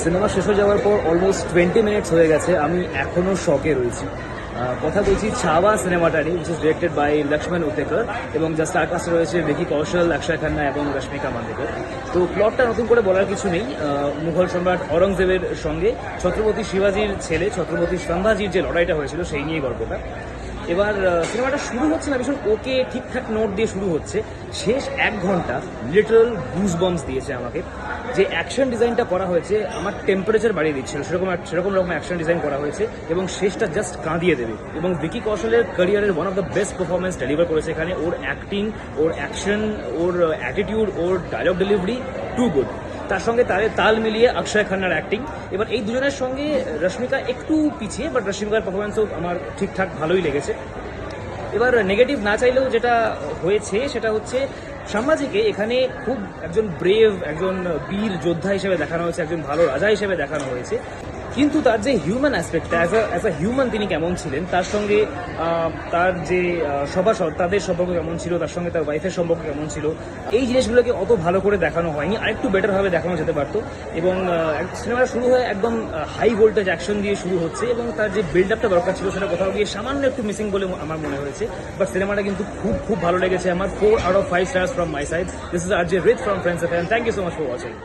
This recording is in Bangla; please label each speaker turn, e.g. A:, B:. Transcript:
A: সিনেমা শেষ হয়ে যাওয়ার পর অলমোস্ট 20 মিনিটস হয়ে গেছে, আমি এখনও শকে রয়েছি। কথা বলছি ছাওয়া সিনেমাটারই, which is directed by Laxman Utekar, এবং যা স্টার কাস্টে রয়েছে ভিকি কৌশল, অক্ষয় খান্না এবং রশ্মিকা মান্ডেকর। তো প্লটটা নতুন করে বলার কিছু নেই। মুঘল সম্রাট অরঙ্গজেবের সঙ্গে ছত্রপতি শিবাজির ছেলে ছত্রপতি সম্ভাজির যে লড়াইটা হয়েছিল সেই নিয়ে গল্পটা। এবার সিনেমাটা শুরু হচ্ছে না ভীষণ ওকে ঠিকঠাক নোট দিয়ে শুরু হচ্ছে, শেষ 1 ঘন্টা লিটারাল গুজ বম্বস দিয়েছে আমাকে। যে অ্যাকশন ডিজাইনটা করা হয়েছে আমার টেম্পারেচার বাড়িয়ে দিচ্ছিল, সেরকম রকম অ্যাকশন ডিজাইন করা হয়েছে এবং শেষটা জাস্ট কাঁদিয়ে দেবে। এবং ভিকি কৌশলের ক্যারিয়ারের one of the best performance deliver করেছে এখানে। ওর acting, or action, or attitude, or dialogue delivery to good. তার সঙ্গে তাল মিলিয়ে অক্ষয় খান্নার অ্যাক্টিং। এবার এই দুজনের সঙ্গে রশ্মিকা একটু পিছিয়ে, বাট রশ্মিকার পারফরমেন্সও আমার ঠিকঠাক ভালোই লেগেছে। এবার নেগেটিভ না চাইলেও যেটা হয়েছে সেটা হচ্ছে সম্ভাজিকে এখানে খুব একজন ব্রেভ, একজন বীর যোদ্ধা হিসেবে দেখানো হয়েছে, একজন ভালো রাজা হিসেবে দেখানো হয়েছে। কিন্তু তার যে হিউম্যান অ্যাসপেক্টটা, অ্যাজ আ হিউম্যান তিনি কেমন ছিলেন, তার সঙ্গে তার যে সভাসদ তাদের সম্পর্ক কেমন ছিল, তার সঙ্গে তার ওয়াইফের সম্পর্ক কেমন ছিল, এই জিনিসগুলোকে অত ভালো করে দেখানো হয়নি। আরেকটু বেটারভাবে দেখানো যেতে পারতো। এবং সিনেমাটা শুরু হয়ে একদম হাই ভোল্টেজ অ্যাকশন দিয়ে শুরু হচ্ছে এবং তার যে বিল্ড আপটা দরকার ছিল সেটা কোথাও গিয়ে সামান্য একটু মিসিং বলে আমার মনে হয়েছে। বাট সিনেমাটা কিন্তু খুব খুব ভালো লেগেছে আমার। 4 out of 5 stars from my side. This is RJ Rit from Friends FM. Thank you so much for watching.